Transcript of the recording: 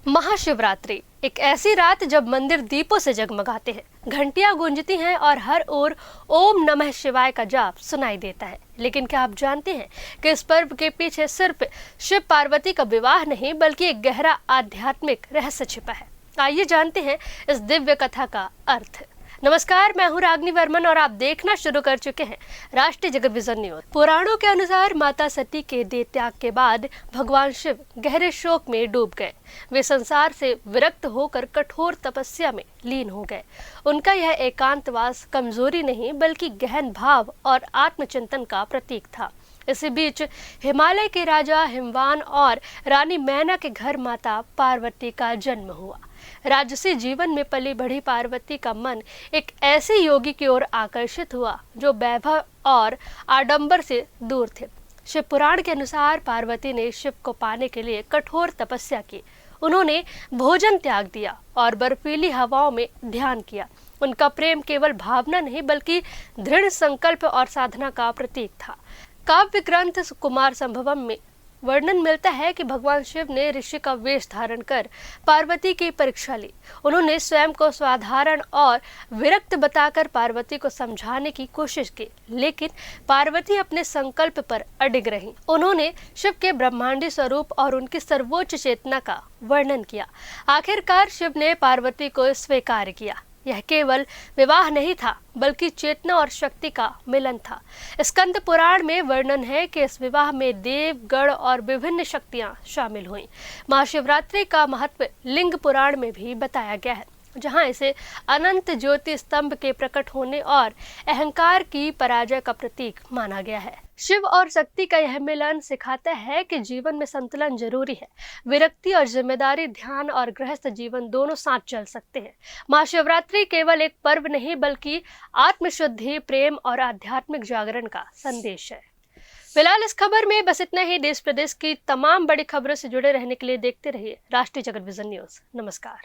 महाशिवरात्रि एक ऐसी रात जब मंदिर दीपों से जगमगाते हैं, घंटियां गूंजती हैं और हर ओर ओम नमः शिवाय का जाप सुनाई देता है। लेकिन क्या आप जानते हैं कि इस पर्व के पीछे सिर्फ शिव पार्वती का विवाह नहीं बल्कि एक गहरा आध्यात्मिक रहस्य छिपा है। आइए जानते हैं इस दिव्य कथा का अर्थ। नमस्कार, मैं हूं रागनी वर्मन और आप देखना शुरू कर चुके हैं राष्ट्रीय जगत विजन न्यूज। पुराणों के अनुसार माता सती के देह त्याग के बाद भगवान शिव गहरे शोक में डूब गए। वे संसार से विरक्त होकर कठोर तपस्या में लीन हो गए। उनका यह एकांतवास कमजोरी नहीं बल्कि गहन भाव और आत्मचिंतन का प्रतीक था। इसी बीच हिमालय के राजा हिमवान और रानी मैना के घर माता पार्वती का जन्म हुआ। राजसी जीवन में पली बढ़ी पार्वती का मन एक ऐसे योगी की ओर आकर्षित हुआ जो वैभव और आडंबर से दूर थे। शिव पुराण के अनुसार पार्वती ने शिव को पाने के लिए कठोर तपस्या की। उन्होंने भोजन त्याग दिया और बर्फीली हवाओं में ध्यान किया। उनका प्रेम केवल भावना नहीं बल्कि दृढ़ संकल्प और साधना का प्रतीक था। काव्य ग्रंथ कुमार संभवम में वर्णन मिलता है कि भगवान शिव ने ऋषि का वेश धारण कर पार्वती की परीक्षा ली। उन्होंने स्वयं को साधारण और विरक्त बताकर पार्वती को समझाने की कोशिश की, लेकिन पार्वती अपने संकल्प पर अडिग रही। उन्होंने शिव के ब्रह्मांडी स्वरूप और उनकी सर्वोच्च चेतना का वर्णन किया। आखिरकार शिव ने पार्वती को स्वीकार किया। यह केवल विवाह नहीं था बल्कि चेतना और शक्ति का मिलन था। स्कंद पुराण में वर्णन है कि इस विवाह में देव, गण और विभिन्न शक्तियां शामिल हुईं। महाशिवरात्रि का महत्व लिंग पुराण में भी बताया गया है, जहां इसे अनंत ज्योति स्तंभ के प्रकट होने और अहंकार की पराजय का प्रतीक माना गया है। शिव और शक्ति का यह मिलन सिखाता है कि जीवन में संतुलन जरूरी है। विरक्ति और जिम्मेदारी, ध्यान और गृहस्थ जीवन दोनों साथ चल सकते हैं। महाशिवरात्रि केवल एक पर्व नहीं बल्कि आत्मशुद्धि, प्रेम और आध्यात्मिक जागरण का संदेश है। फिलहाल इस खबर में बस इतना ही। देश प्रदेश की तमाम बड़ी खबरों से जुड़े रहने के लिए देखते रहिए राष्ट्रीय जगत विजन न्यूज। नमस्कार।